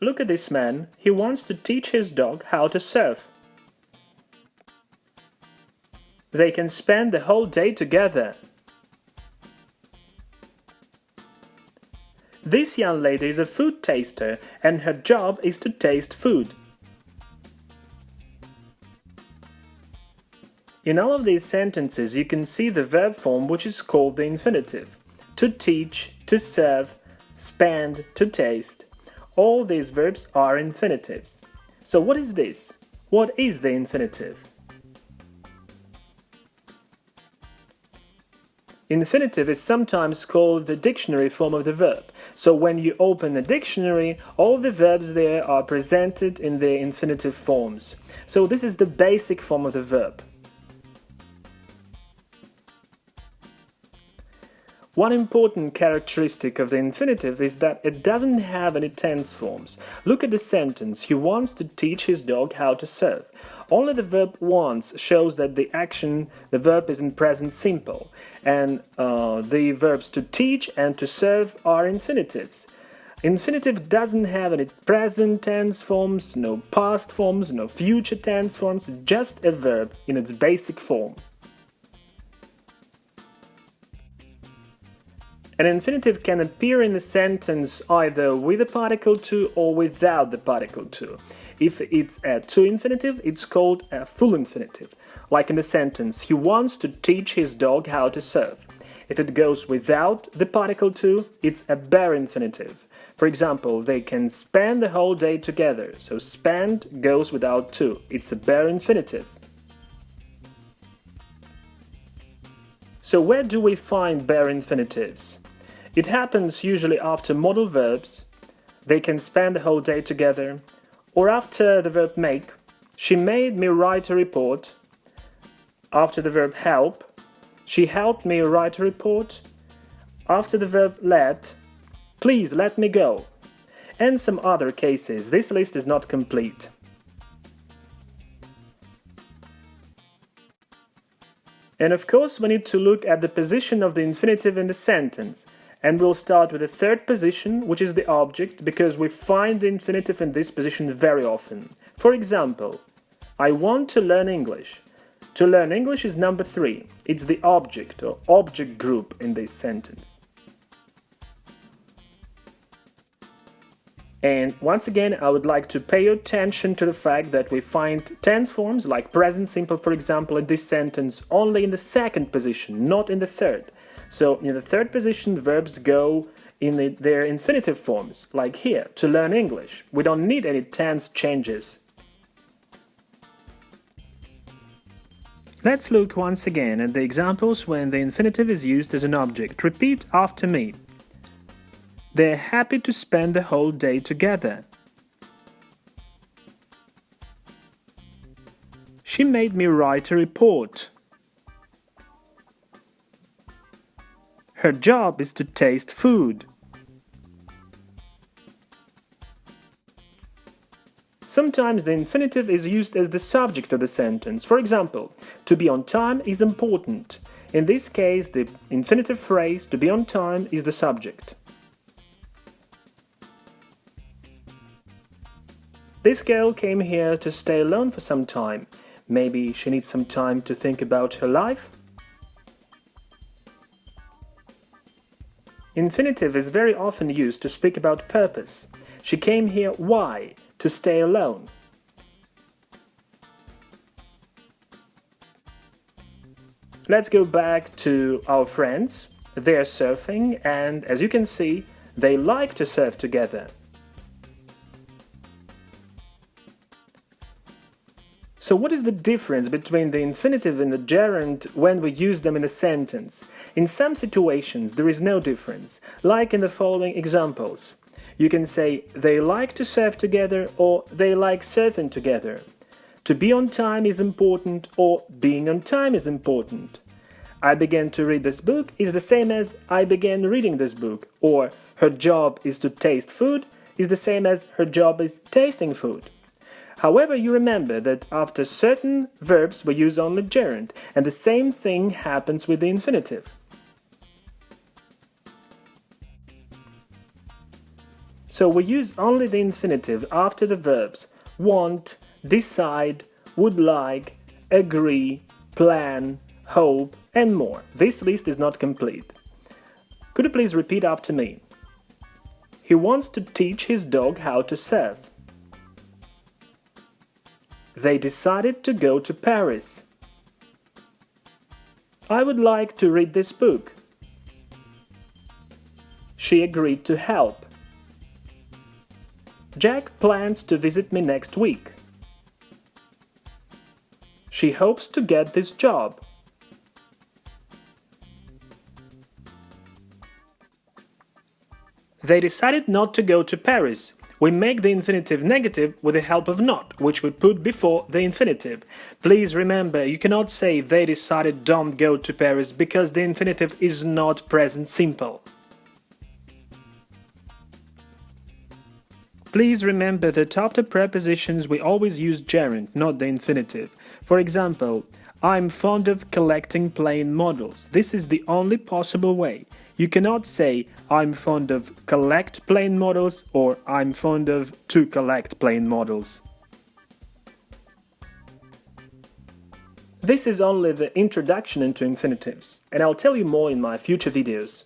Look at this man, he wants to teach his dog how to surf. They can spend the whole day together. This young lady is a food taster and her job is to taste food. In all of these sentences you can see the verb form which is called the infinitive. To teach, to serve, spend, to taste. All these verbs are infinitives. So what is this? What is the infinitive? Infinitive is sometimes called the dictionary form of the verb. So when you open a dictionary, all the verbs there are presented in their infinitive forms. So this is the basic form of the verb. One important characteristic of the infinitive is that it doesn't have any tense forms. Look at the sentence, he wants to teach his dog how to surf. Only the verb wants shows that the action, the verb is in present simple, and the verbs to teach and to serve are infinitives. Infinitive doesn't have any present tense forms, no past forms, no future tense forms, just a verb in its basic form. An infinitive can appear in a sentence either with the particle to or without the particle to. If it's a to infinitive, it's called a full infinitive. Like in the sentence, he wants to teach his dog how to surf. If it goes without the particle to, it's a bare infinitive. For example, they can spend the whole day together. So spend goes without to. It's a bare infinitive. So where do we find bare infinitives? It happens usually after modal verbs, they can spend the whole day together, or after the verb make, she made me write a report, after the verb help, she helped me write a report, after the verb let, please let me go, and some other cases. This list is not complete. And of course we need to look at the position of the infinitive in the sentence. And we'll start with the third position, which is the object, because we find the infinitive in this position very often. For example, I want to learn English. To learn English is number 3. It's the object or object group in this sentence. And once again, I would like to pay attention to the fact that we find tense forms like present simple, for example, in this sentence only in the second position, not in the third. So in the third position, verbs go in their infinitive forms, like here, to learn English. We don't need any tense changes. Let's look once again at the examples when the infinitive is used as an object. Repeat after me. They're happy to spend the whole day together. She made me write a report. Her job is to taste food. Sometimes the infinitive is used as the subject of the sentence. For example, to be on time is important. In this case, the infinitive phrase to be on time is the subject. This girl came here to stay alone for some time. Maybe she needs some time to think about her life? Infinitive is very often used to speak about purpose. She came here, why? To stay alone. Let's go back to our friends. They're surfing and, as you can see, they like to surf together. So what is the difference between the infinitive and the gerund when we use them in a sentence? In some situations there is no difference, like in the following examples. You can say, they like to surf together or they like surfing together. To be on time is important or being on time is important. I began to read this book is the same as I began reading this book, or her job is to taste food is the same as her job is tasting food. However, you remember that after certain verbs we use only gerund, and the same thing happens with the infinitive. So we use only the infinitive after the verbs want, decide, would like, agree, plan, hope, and more. This list is not complete. Could you please repeat after me? He wants to teach his dog how to surf. They decided to go to Paris. I would like to read this book. She agreed to help. Jack plans to visit me next week. She hopes to get this job. They decided not to go to Paris. We make the infinitive negative with the help of not, which we put before the infinitive. Please remember, you cannot say they decided don't go to Paris because the infinitive is not present simple. Please remember that after prepositions we always use gerund, not the infinitive. For example, I'm fond of collecting plain models. This is the only possible way. You cannot say I'm fond of collect plain models or I'm fond of to collect plain models. This is only the introduction into infinitives, and I'll tell you more in my future videos.